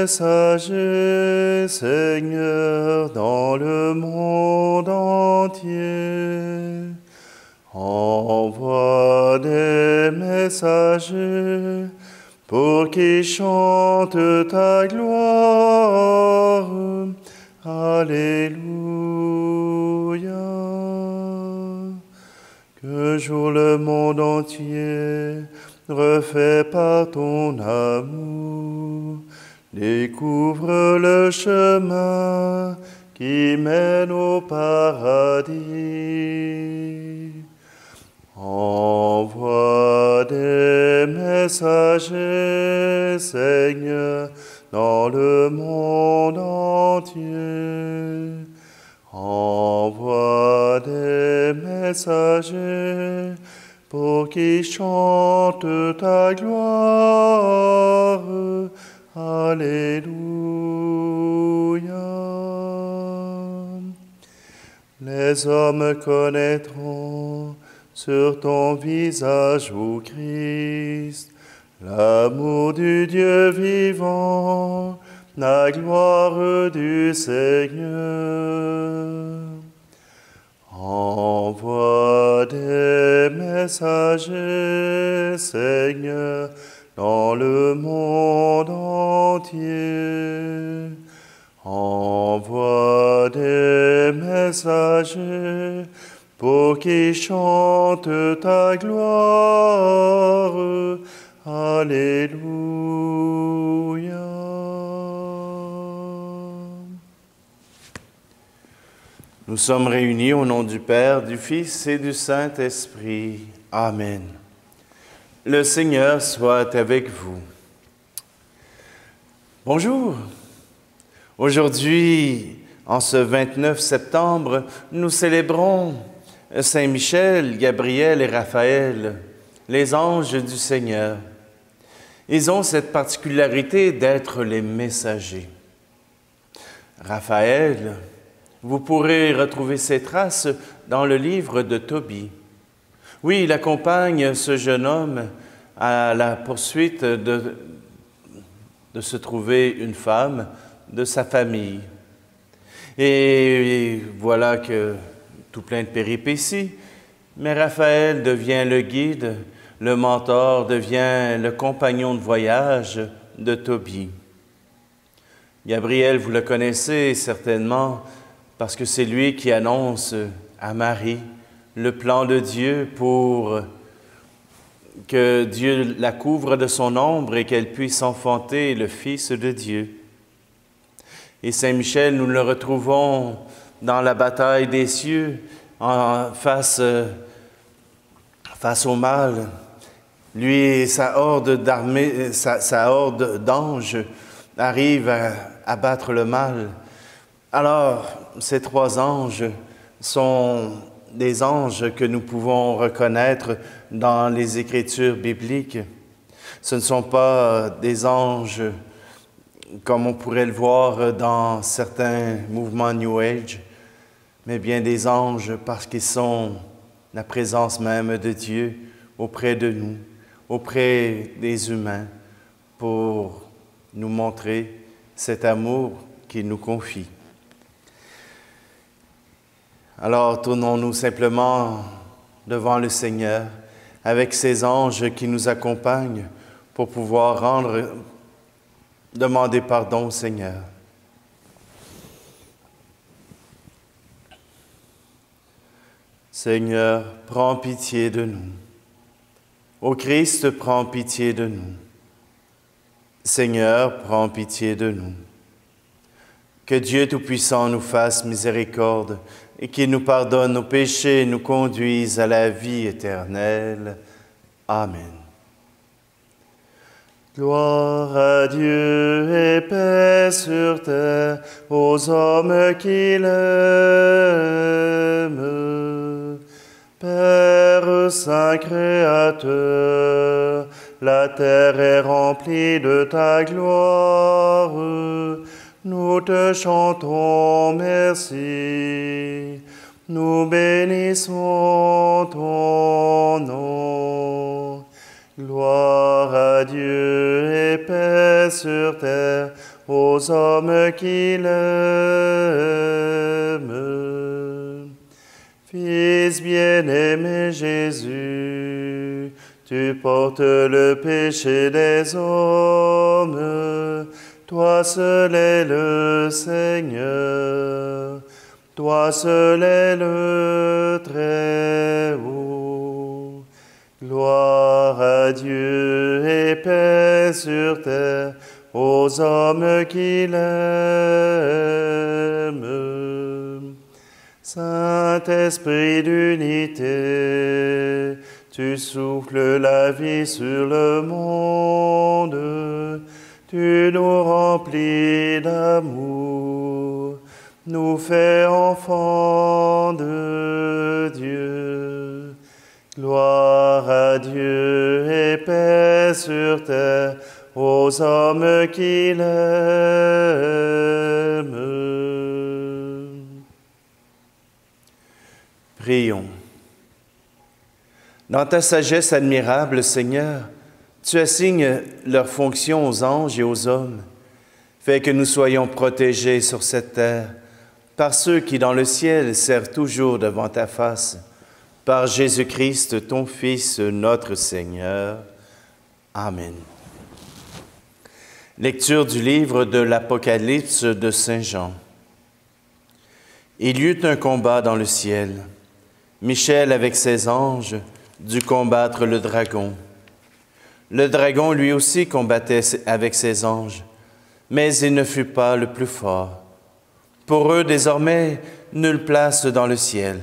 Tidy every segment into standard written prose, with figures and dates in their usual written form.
messagers, Seigneur, dans le monde entier. Envoie des messagers pour qu'ils chantent ta gloire. Alléluia. Que joue le monde entier, refait par ton amour. Découvre le chemin qui mène au paradis. Envoie des messagers, Seigneur, dans le monde entier. Envoie des messagers pour qu'ils chantent ta gloire. Alléluia. Les hommes connaîtront sur ton visage, ô Christ, l'amour du Dieu vivant, la gloire du Seigneur. Envoie des messagers, Seigneur, dans le monde entier. Envoie des messagers pour qu'ils chantent ta gloire. Alléluia. Nous sommes réunis au nom du Père, du Fils et du Saint-Esprit. Amen. Le Seigneur soit avec vous. Bonjour. Aujourd'hui, en ce 29 septembre, nous célébrons Saint Michel, Gabriel et Raphaël, les anges du Seigneur. Ils ont cette particularité d'être les messagers. Raphaël, vous pourrez retrouver ses traces dans le livre de Tobie. Oui, il accompagne ce jeune homme à la poursuite de se trouver une femme de sa famille. Et voilà que tout plein de péripéties, mais Raphaël devient le guide, le mentor, devient le compagnon de voyage de Tobie. Gabriel, vous le connaissez certainement, parce que c'est lui qui annonce à Marie le plan de Dieu pour que Dieu la couvre de son ombre et qu'elle puisse enfanter le Fils de Dieu. Et Saint Michel, nous le retrouvons dans la bataille des cieux, face au mal. Lui et sa horde d'anges arrivent à abattre le mal. Alors, ces trois anges sont des anges que nous pouvons reconnaître dans les Écritures bibliques. Ce ne sont pas des anges comme on pourrait le voir dans certains mouvements New Age, mais bien des anges parce qu'ils sont la présence même de Dieu auprès de nous, auprès des humains, pour nous montrer cet amour qu'il nous confie. Alors, tournons-nous simplement devant le Seigneur avec ces anges qui nous accompagnent pour pouvoir demander pardon au Seigneur. Seigneur, prends pitié de nous. Ô Christ, prends pitié de nous. Seigneur, prends pitié de nous. Que Dieu Tout-Puissant nous fasse miséricorde et qu'il nous pardonne nos péchés et nous conduise à la vie éternelle. Amen. Gloire à Dieu et paix sur terre aux hommes qui l'aiment. Père Saint Créateur, la terre est remplie de ta gloire. Nous te chantons merci. Nous bénissons ton nom. Gloire à Dieu et paix sur terre aux hommes qui l'aiment. Fils bien-aimé Jésus, tu portes le péché des hommes, toi seul es le Seigneur, toi seul es le Très-Haut. Gloire à Dieu et paix sur terre aux hommes qui l'aiment. Saint-Esprit d'unité, tu souffles la vie sur le monde, tu nous remplis d'amour, nous fais enfants de Dieu. Gloire à Dieu et paix sur terre aux hommes qui l'aiment. Prions. Dans ta sagesse admirable, Seigneur, tu assignes leurs fonctions aux anges et aux hommes. Fais que nous soyons protégés sur cette terre par ceux qui, dans le ciel, servent toujours devant ta face. Par Jésus-Christ, ton Fils, notre Seigneur. Amen. Lecture du livre de l'Apocalypse de Saint Jean. Il y eut un combat dans le ciel. Michel, avec ses anges, dut combattre le dragon. Le dragon, lui aussi, combattait avec ses anges, mais il ne fut pas le plus fort. Pour eux, désormais, nulle place dans le ciel.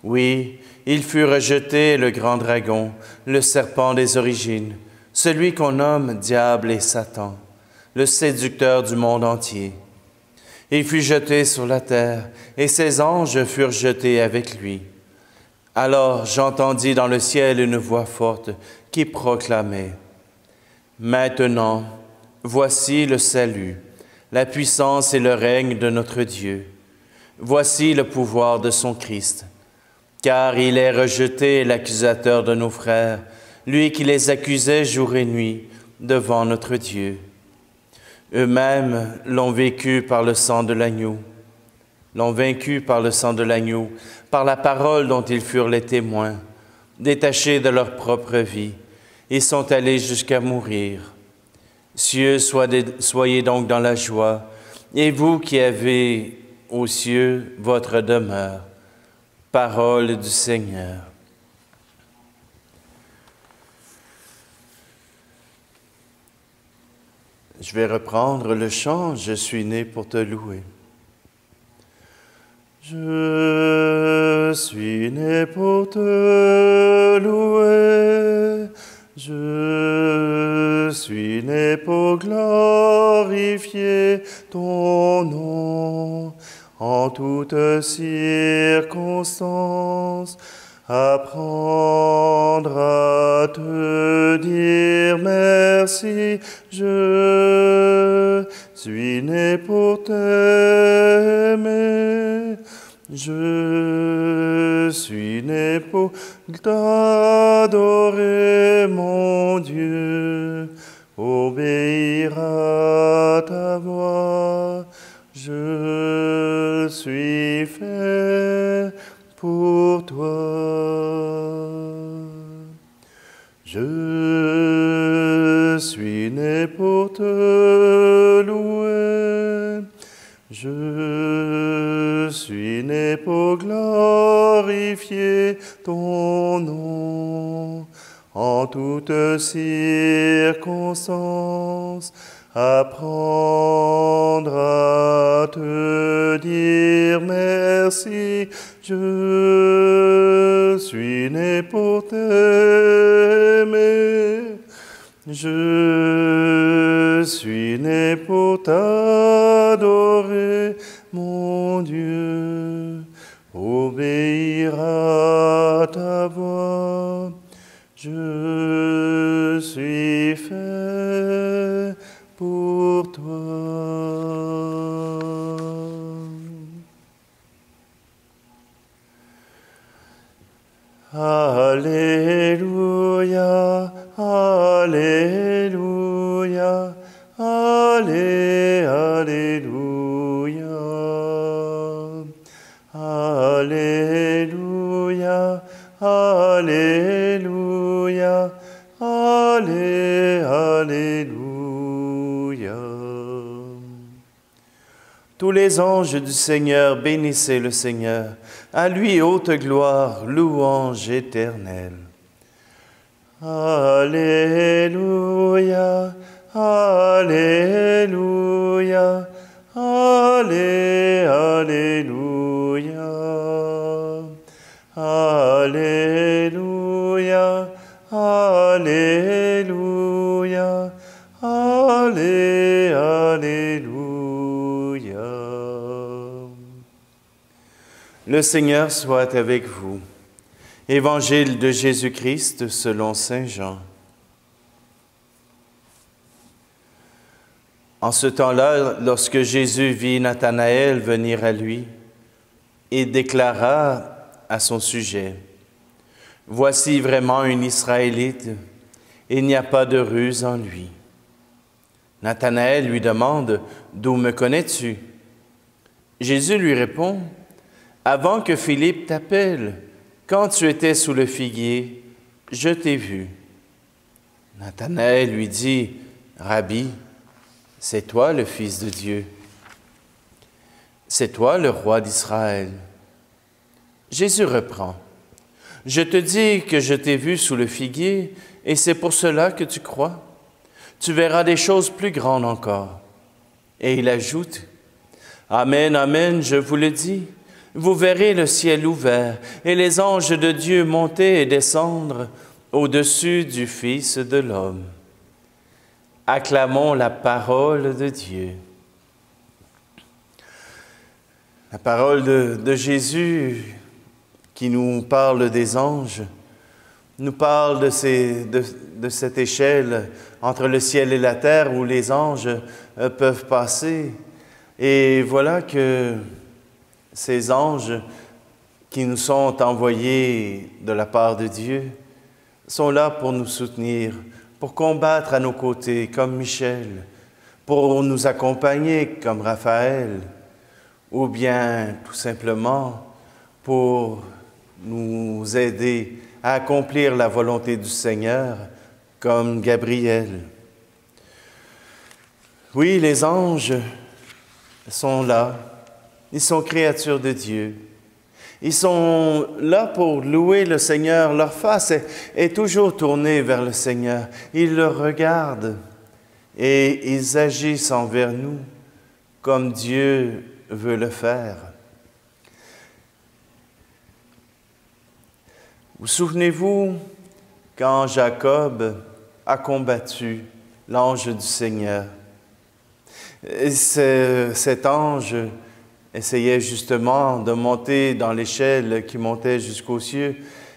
Oui, il fut rejeté, le grand dragon, le serpent des origines, celui qu'on nomme Diable et Satan, le séducteur du monde entier. Il fut jeté sur la terre, et ses anges furent jetés avec lui. Alors j'entendis dans le ciel une voix forte qui proclamait « Maintenant, voici le salut, la puissance et le règne de notre Dieu. Voici le pouvoir de son Christ. Car il est rejeté l'accusateur de nos frères, lui qui les accusait jour et nuit devant notre Dieu. Eux-mêmes l'ont vécu par le sang de l'agneau, l'ont vaincu par le sang de l'agneau, par la parole dont ils furent les témoins, détachés de leur propre vie, ils sont allés jusqu'à mourir. Cieux, soyez donc dans la joie, et vous qui avez aux cieux votre demeure. Parole du Seigneur. Je vais reprendre le chant « Je suis né pour te louer ». Je suis né pour te louer, je suis né pour glorifier ton nom en toutes circonstances, apprendre à te dire merci. Je suis né pour t'aimer. Je suis né pour t'adorer, mon Dieu, obéir à ta voix. Je suis fait pour toi. Je suis né pour te louer. Je suis né pour glorifier ton nom en toutes circonstances, apprendre à te dire merci. Je suis né pour t'aimer. Je suis né pour t'adorer, mon Dieu, obéir à ta voix. Je suis fait pour toi. Alléluia, Alléluia, Alléluia. Allez, Alléluia. Alléluia, Alléluia, Allé, Alléluia. Tous les anges du Seigneur, bénissez le Seigneur. À lui haute gloire, louange éternelle. Alléluia, Alléluia, Allé, Alléluia. Alléluia, Alléluia, Allé, Alléluia. Le Seigneur soit avec vous. Évangile de Jésus-Christ selon saint Jean. En ce temps-là, lorsque Jésus vit Nathanaël venir à lui, il déclara à son sujet: « Voici vraiment un Israélite, il n'y a pas de ruse en lui. » Nathanaël lui demande: « D'où me connais-tu? » Jésus lui répond: « Avant que Philippe t'appelle, quand tu étais sous le figuier, je t'ai vu. » Nathanaël lui dit: « Rabbi, c'est toi le Fils de Dieu. C'est toi le roi d'Israël. » Jésus reprend: « Je te dis que je t'ai vu sous le figuier, et c'est pour cela que tu crois. Tu verras des choses plus grandes encore. » Et il ajoute: « Amen, amen, je vous le dis, vous verrez le ciel ouvert et les anges de Dieu monter et descendre au-dessus du Fils de l'homme. » Acclamons la parole de Dieu. La parole de Jésus qui nous parle des anges, nous parle de cette échelle entre le ciel et la terre où les anges peuvent passer. Et voilà que ces anges qui nous sont envoyés de la part de Dieu sont là pour nous soutenir, pour combattre à nos côtés comme Michel, pour nous accompagner comme Raphaël, ou bien tout simplement pour nous aider à accomplir la volonté du Seigneur comme Gabriel. Oui, les anges sont là, ils sont créatures de Dieu. Ils sont là pour louer le Seigneur. Leur face est toujours tournée vers le Seigneur. Ils le regardent et ils agissent envers nous comme Dieu veut le faire. Vous souvenez-vous quand Jacob a combattu l'ange du Seigneur? Et cet ange essayait justement de monter dans l'échelle qui montait jusqu'aux cieux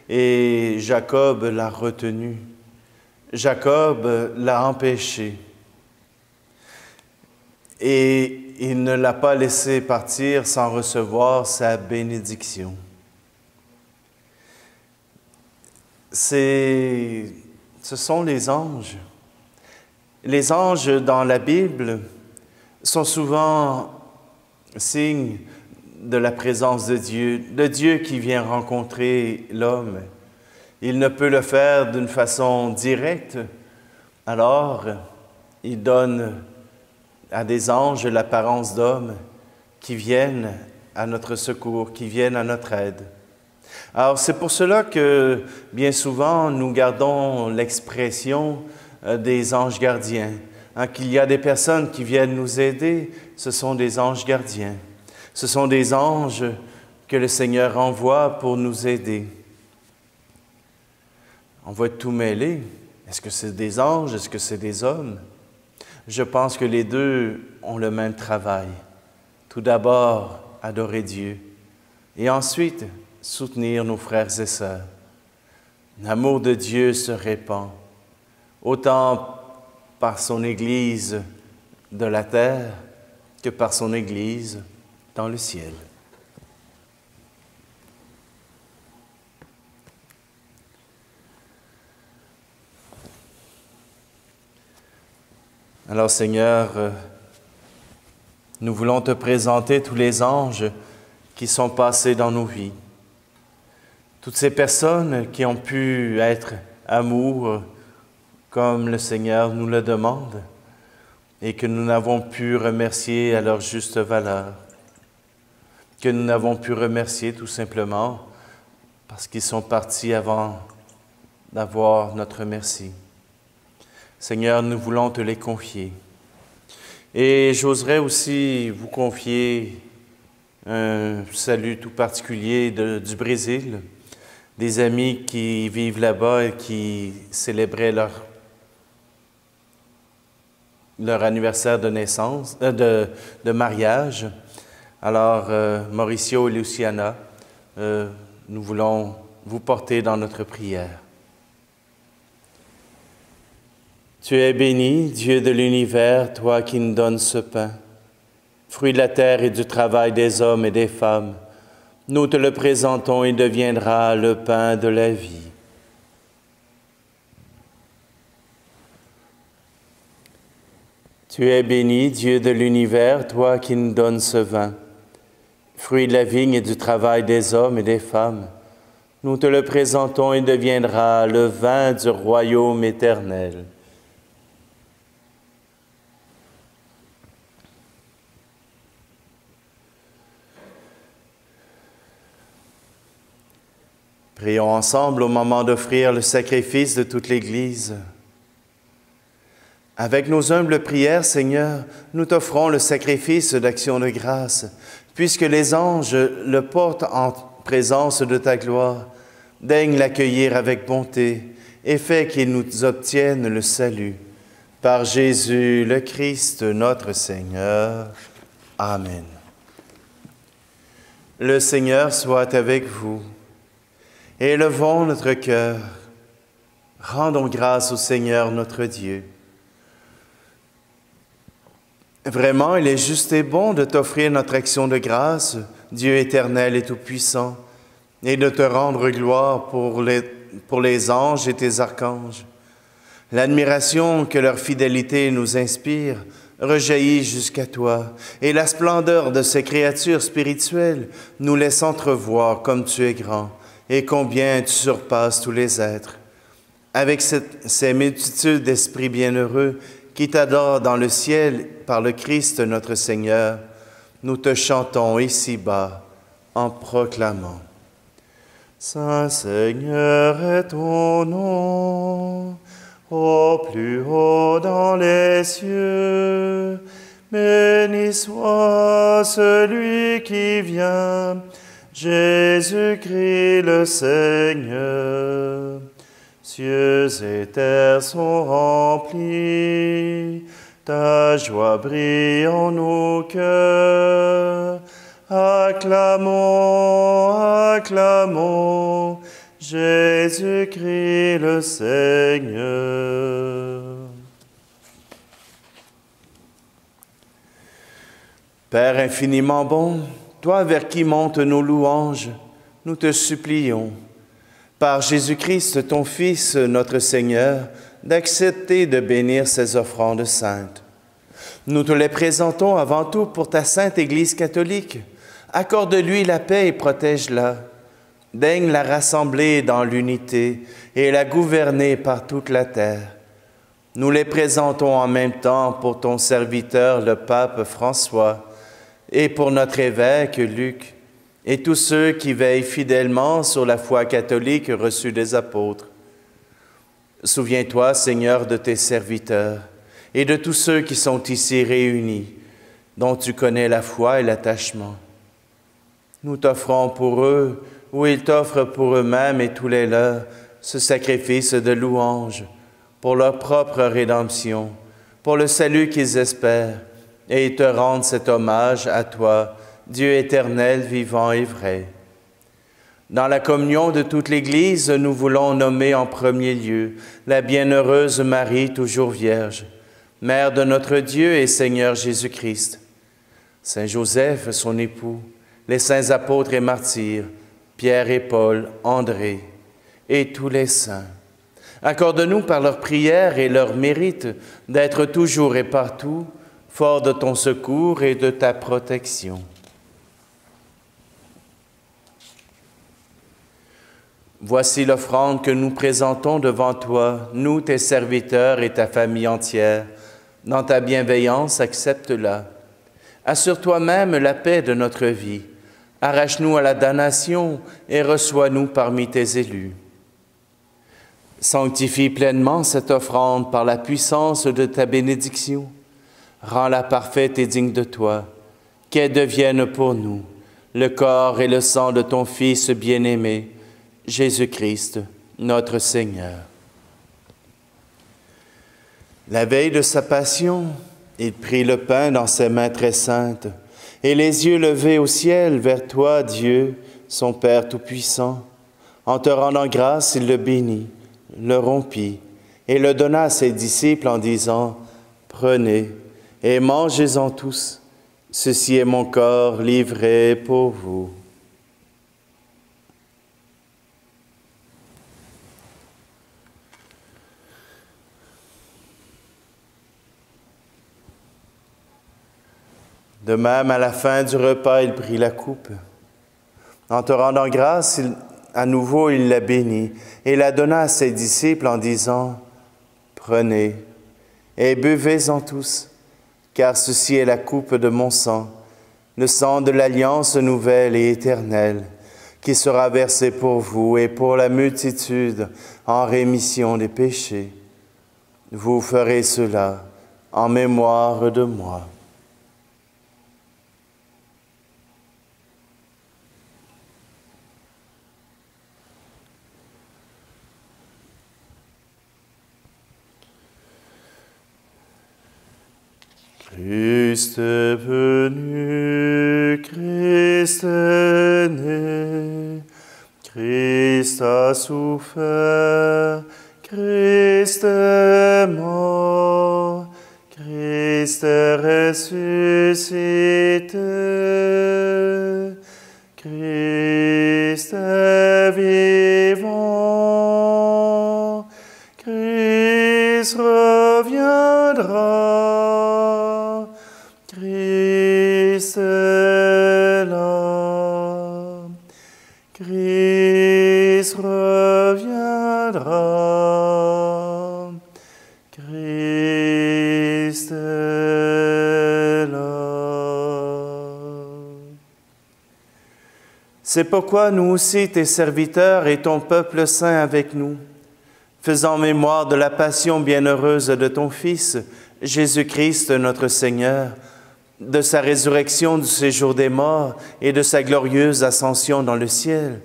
et Jacob l'a retenu. Jacob l'a empêché et il ne l'a pas laissé partir sans recevoir sa bénédiction. Ce sont les anges. Les anges dans la Bible sont souvent signe de la présence de Dieu qui vient rencontrer l'homme. Il ne peut le faire d'une façon directe, alors il donne à des anges l'apparence d'hommes qui viennent à notre secours, qui viennent à notre aide. Alors c'est pour cela que bien souvent nous gardons l'expression des anges gardiens. Qu'il y a des personnes qui viennent nous aider, ce sont des anges gardiens. Ce sont des anges que le Seigneur envoie pour nous aider. On va être tout mêlé. Est-ce que c'est des anges? Est-ce que c'est des hommes? Je pense que les deux ont le même travail. Tout d'abord, adorer Dieu. Et ensuite, soutenir nos frères et sœurs. L'amour de Dieu se répand, autant par son Église de la terre que par son Église dans le ciel. Alors Seigneur, nous voulons te présenter tous les anges qui sont passés dans nos vies. Toutes ces personnes qui ont pu être amour comme le Seigneur nous le demande et que nous n'avons pu remercier à leur juste valeur, que nous n'avons pu remercier tout simplement parce qu'ils sont partis avant d'avoir notre merci. Seigneur, nous voulons te les confier. Et j'oserais aussi vous confier un salut tout particulier du Brésil, des amis qui vivent là-bas et qui célébraient leur anniversaire de naissance, de mariage. Alors, Mauricio et Luciana, nous voulons vous porter dans notre prière. Tu es béni, Dieu de l'univers, toi qui nous donnes ce pain, fruit de la terre et du travail des hommes et des femmes. Nous te le présentons, il deviendra le pain de la vie. Tu es béni, Dieu de l'univers, toi qui nous donnes ce vin, fruit de la vigne et du travail des hommes et des femmes. Nous te le présentons, il deviendra le vin du royaume éternel. Prions ensemble au moment d'offrir le sacrifice de toute l'Église. Avec nos humbles prières, Seigneur, nous t'offrons le sacrifice d'action de grâce, puisque les anges le portent en présence de ta gloire. Daigne l'accueillir avec bonté et fais qu'il nous obtienne le salut. Par Jésus le Christ, notre Seigneur. Amen. Le Seigneur soit avec vous. Élevons notre cœur, rendons grâce au Seigneur notre Dieu. Vraiment, il est juste et bon de t'offrir notre action de grâce, Dieu éternel et tout-puissant, et de te rendre gloire pour les anges et tes archanges. L'admiration que leur fidélité nous inspire rejaillit jusqu'à toi, et la splendeur de ces créatures spirituelles nous laisse entrevoir comme tu es grand, et combien tu surpasses tous les êtres. Avec ces multitudes d'esprits bienheureux qui t'adorent dans le ciel par le Christ notre Seigneur, nous te chantons ici-bas en proclamant. Saint Seigneur est ton nom, au plus haut dans les cieux. Béni soit celui qui vient, Jésus-Christ le Seigneur. Cieux et terre sont remplis, ta joie brille en nos cœurs. Acclamons, acclamons, Jésus-Christ le Seigneur. Père infiniment bon, toi vers qui montent nos louanges, nous te supplions, par Jésus-Christ, ton Fils, notre Seigneur, d'accepter de bénir ces offrandes saintes. Nous te les présentons avant tout pour ta sainte Église catholique. Accorde-lui la paix et protège-la. Daigne la rassembler dans l'unité et la gouverner par toute la terre. Nous les présentons en même temps pour ton serviteur, le pape François, et pour notre évêque Luc, et tous ceux qui veillent fidèlement sur la foi catholique reçue des apôtres. Souviens-toi, Seigneur, de tes serviteurs et de tous ceux qui sont ici réunis, dont tu connais la foi et l'attachement. Nous t'offrons pour eux, ou ils t'offrent pour eux-mêmes et tous les leurs, ce sacrifice de louange, pour leur propre rédemption, pour le salut qu'ils espèrent, et ils te rendent cet hommage à toi, Dieu éternel, vivant et vrai. Dans la communion de toute l'Église, nous voulons nommer en premier lieu la bienheureuse Marie, toujours Vierge, Mère de notre Dieu et Seigneur Jésus-Christ, Saint Joseph, son époux, les saints apôtres et martyrs, Pierre et Paul, André, et tous les saints, Accorde-nous par leurs prières et leurs mérites d'être toujours et partout forts de ton secours et de ta protection. Voici l'offrande que nous présentons devant toi, nous, tes serviteurs et ta famille entière. Dans ta bienveillance, accepte-la. Assure toi-même la paix de notre vie. Arrache-nous à la damnation et reçois-nous parmi tes élus. Sanctifie pleinement cette offrande par la puissance de ta bénédiction. Rends-la parfaite et digne de toi, qu'elle devienne pour nous le corps et le sang de ton Fils bien-aimé, Jésus-Christ, notre Seigneur. La veille de sa passion, il prit le pain dans ses mains très saintes, et les yeux levés au ciel vers toi, Dieu, son Père Tout-Puissant. En te rendant grâce, il le bénit, le rompit, et le donna à ses disciples en disant, « Prenez et mangez-en tous, ceci est mon corps livré pour vous. » De même, à la fin du repas, il prit la coupe. En te rendant grâce, à nouveau, il la bénit et la donna à ses disciples en disant, « Prenez et buvez-en tous, car ceci est la coupe de mon sang, le sang de l'alliance nouvelle et éternelle, qui sera versé pour vous et pour la multitude en rémission des péchés. Vous ferez cela en mémoire de moi. » Christ est venu, Christ est né, Christ a souffert, Christ est mort, Christ est ressuscité, Christ est vivant, Christ reviendra. Christ est là, Christ reviendra, Christ est là. C'est pourquoi nous aussi, tes serviteurs et ton peuple saint avec nous, faisant mémoire de la passion bienheureuse de ton Fils, Jésus-Christ notre Seigneur, de sa résurrection du séjour des morts et de sa glorieuse ascension dans le ciel,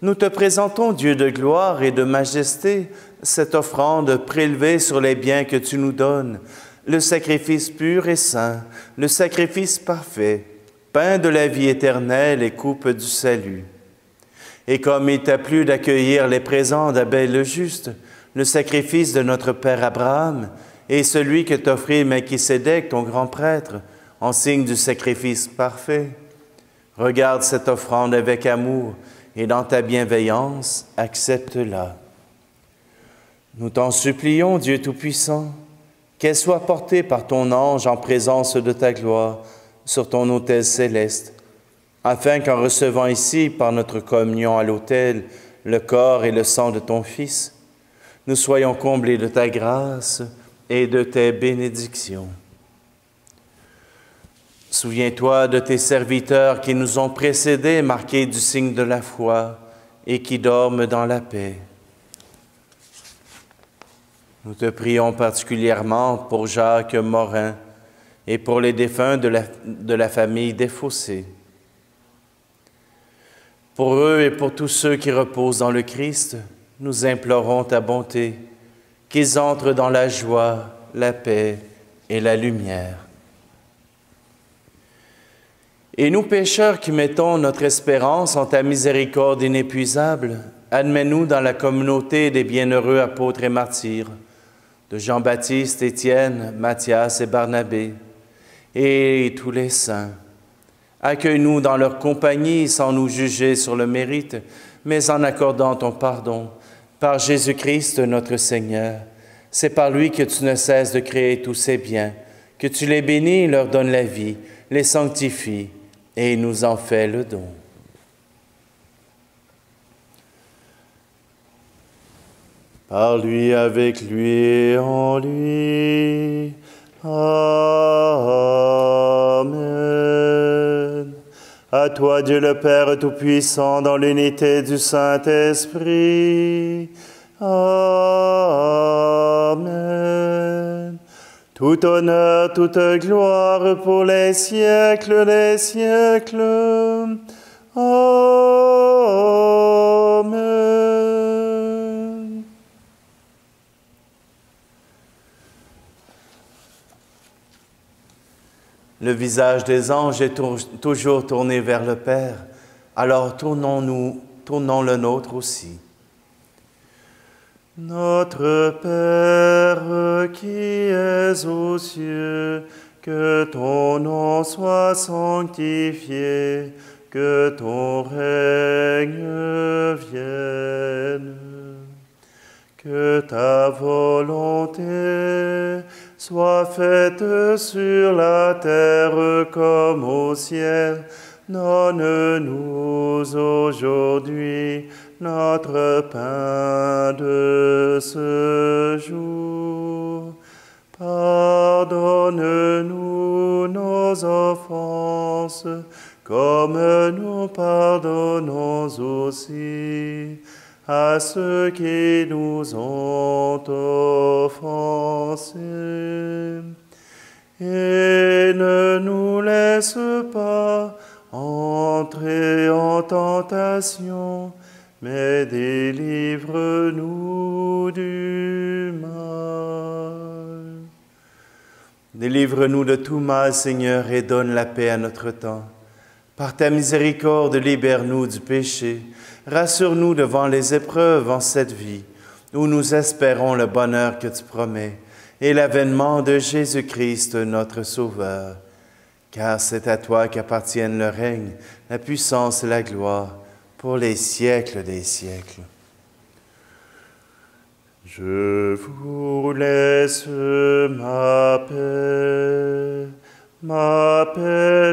nous te présentons, Dieu de gloire et de majesté, cette offrande prélevée sur les biens que tu nous donnes, le sacrifice pur et saint, le sacrifice parfait, pain de la vie éternelle et coupe du salut. Et comme il t'a plu d'accueillir les présents d'Abel le juste, le sacrifice de notre Père Abraham et celui que t'offrit Melchisédek, ton grand prêtre, en signe du sacrifice parfait, regarde cette offrande avec amour et dans ta bienveillance, accepte-la. Nous t'en supplions, Dieu Tout-Puissant, qu'elle soit portée par ton ange en présence de ta gloire sur ton autel céleste, afin qu'en recevant ici, par notre communion à l'autel, le corps et le sang de ton Fils, nous soyons comblés de ta grâce et de tes bénédictions. Souviens-toi de tes serviteurs qui nous ont précédés, marqués du signe de la foi, et qui dorment dans la paix. Nous te prions particulièrement pour Jacques Morin et pour les défunts de la famille Desfossés. Pour eux et pour tous ceux qui reposent dans le Christ, nous implorons ta bonté, qu'ils entrent dans la joie, la paix et la lumière. Et nous, pécheurs qui mettons notre espérance en ta miséricorde inépuisable, admets-nous dans la communauté des bienheureux apôtres et martyrs, de Jean-Baptiste, Étienne, Matthias et Barnabé, et tous les saints. Accueille-nous dans leur compagnie sans nous juger sur le mérite, mais en accordant ton pardon, Par Jésus-Christ notre Seigneur, c'est par lui que tu ne cesses de créer tous ces biens, que tu les bénis et leur donnes la vie, les sanctifies et nous en fais le don. Par lui, avec lui et en lui. Amen. À toi, Dieu le Père Tout-Puissant, dans l'unité du Saint-Esprit. Amen. Tout honneur, toute gloire pour les siècles des siècles. Amen. Le visage des anges est toujours tourné vers le Père, alors tournons le nôtre aussi. Notre Père qui es aux cieux, que ton nom soit sanctifié, que ton règne vienne, que ta volonté soit faite sur la terre comme au ciel. Donne-nous aujourd'hui notre pain de ce jour. Pardonne-nous nos offenses, comme nous pardonnons aussi à ceux qui nous ont offensés. Et ne nous laisse pas entrer en tentation, mais délivre-nous du mal. Délivre-nous de tout mal, Seigneur, et donne la paix à notre temps. Par ta miséricorde, libère-nous du péché. Rassure-nous devant les épreuves en cette vie, où nous espérons le bonheur que tu promets et l'avènement de Jésus-Christ, notre Sauveur. Car c'est à toi qu'appartiennent le règne, la puissance et la gloire, pour les siècles des siècles. Je vous laisse ma paix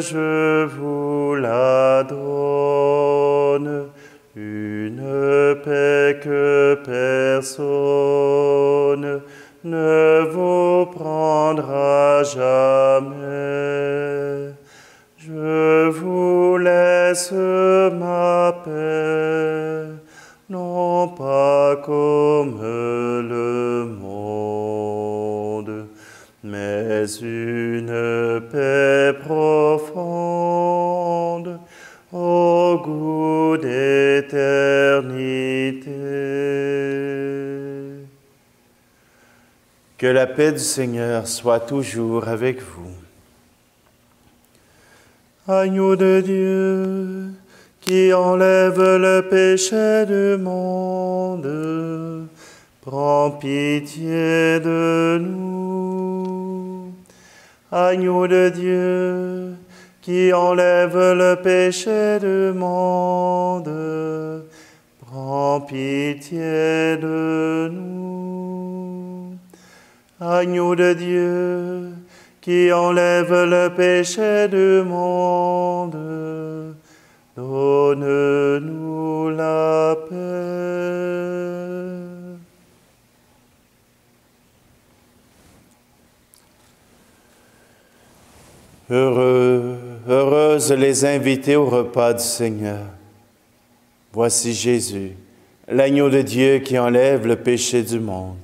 je vous la donne, une paix que personne ne vous prendra jamais. Je vous laisse ma paix, non pas comme le monde, mais une paix profonde, au goût d'éternité. Que la paix du Seigneur soit toujours avec vous. Agneau de Dieu, qui enlève le péché du monde, prends pitié de nous. Agneau de Dieu, qui enlève le péché du monde, prends pitié de nous. Agneau de Dieu, qui enlève le péché du monde, donne-nous la paix. Heureuses les invités au repas du Seigneur. Voici Jésus, l'agneau de Dieu qui enlève le péché du monde.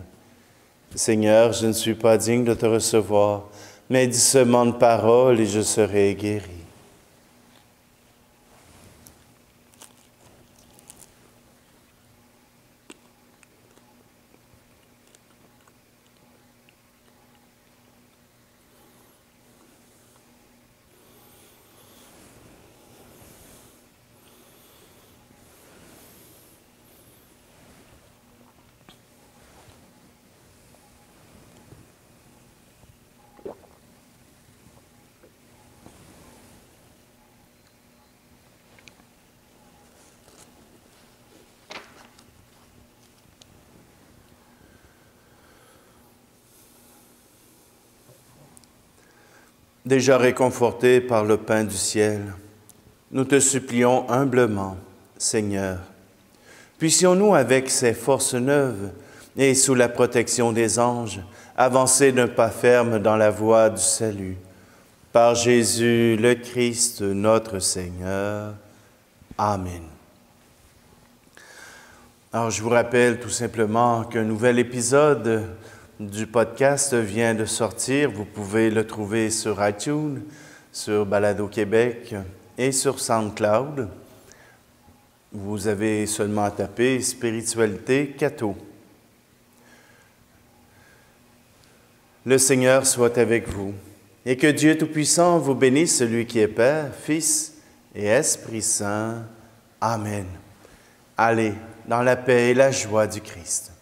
Seigneur, je ne suis pas digne de te recevoir, mais dis seulement une parole et je serai guéri. Déjà réconfortés par le pain du ciel, nous te supplions humblement, Seigneur, puissions-nous avec ces forces neuves et sous la protection des anges avancer d'un pas ferme dans la voie du salut. Par Jésus le Christ, notre Seigneur. Amen. Alors, je vous rappelle tout simplement qu'un nouvel épisode du podcast vient de sortir. Vous pouvez le trouver sur iTunes, sur Balado Québec et sur SoundCloud. Vous avez seulement à taper « Spiritualité Catho ». Le Seigneur soit avec vous et que Dieu Tout-Puissant vous bénisse, celui qui est Père, Fils et Esprit Saint. Amen. Allez dans la paix et la joie du Christ.